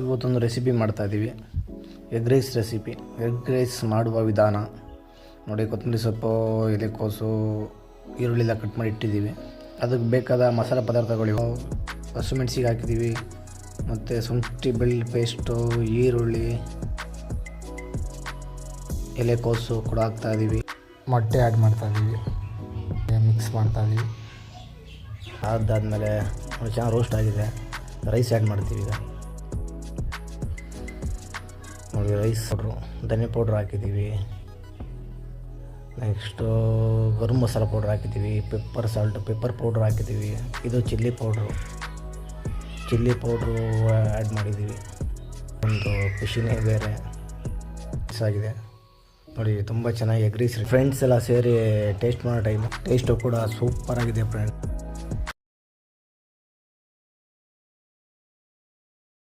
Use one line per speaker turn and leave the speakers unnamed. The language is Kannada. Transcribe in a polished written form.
ಇವತ್ತೊಂದು ರೆಸಿಪಿ ಮಾಡ್ತಾಯಿದ್ದೀವಿ, egg rice recipe. Egg rice ಮಾಡುವ ವಿಧಾನ ನೋಡಿ. ಕೊತ್ತಂಬರಿ ಸೊಪ್ಪು, ಎಲೆಕೋಸು, ಈರುಳ್ಳಿಲ್ಲ ಕಟ್ ಮಾಡಿ ಇಟ್ಟಿದ್ದೀವಿ. ಅದಕ್ಕೆ ಬೇಕಾದ ಮಸಾಲೆ ಪದಾರ್ಥಗಳು ಹಸಿಮೆಣ್ಸಿಗೆ ಹಾಕಿದ್ದೀವಿ, ಮತ್ತು ಶುಂಠಿ ಬೆಳ್ಳುಳ್ಳಿ ಪೇಸ್ಟು, ಈರುಳ್ಳಿ, ಎಲೆಕೋಸು ಕೂಡ ಹಾಕ್ತಾಯಿದ್ದೀವಿ.
ಮೊಟ್ಟೆ ಆ್ಯಡ್ ಮಾಡ್ತಾಯಿದ್ದೀವಿ, ಮಿಕ್ಸ್ ಮಾಡ್ತಾಯಿದ್ದೀವಿ.
ಅದಾದಮೇಲೆ ಚೆನ್ನಾಗಿ ರೋಸ್ಟ್ ಆಗಿದೆ, ರೈಸ್ ಆ್ಯಡ್ ಮಾಡ್ತೀವಿ. ಈಗ ನೋಡಿ, ರೈಸ್ ಪೌಡ್ರು, ಧನಿಯಾ ಪೌಡ್ರ್ ಹಾಕಿದ್ದೀವಿ. ನೆಕ್ಸ್ಟು ಗರಂ ಮಸಾಲ ಪೌಡ್ರ್ ಹಾಕಿದ್ದೀವಿ, ಪೆಪ್ಪರ್ ಪೌಡ್ರ್ ಹಾಕಿದ್ದೀವಿ. ಇದು ಚಿಲ್ಲಿ ಪೌಡ್ರು ಆ್ಯಡ್ ಮಾಡಿದ್ದೀವಿ. ಒಂದು ಖುಷಿನೇ ಬೇರೆ ಆಗಿದೆ ನೋಡಿ. ತುಂಬ ಚೆನ್ನಾಗಿ ಎಗ್ ರೈಸ್ ಫ್ರೆಂಡ್ಸ್ ಎಲ್ಲ ಸೇರಿ ಟೇಸ್ಟ್ ಮಾಡೋ ಟೈಮು ಟೇಸ್ಟು ಕೂಡ ಸೂಪರಾಗಿದೆ ಫ್ರೆಂಡ್ಸ್.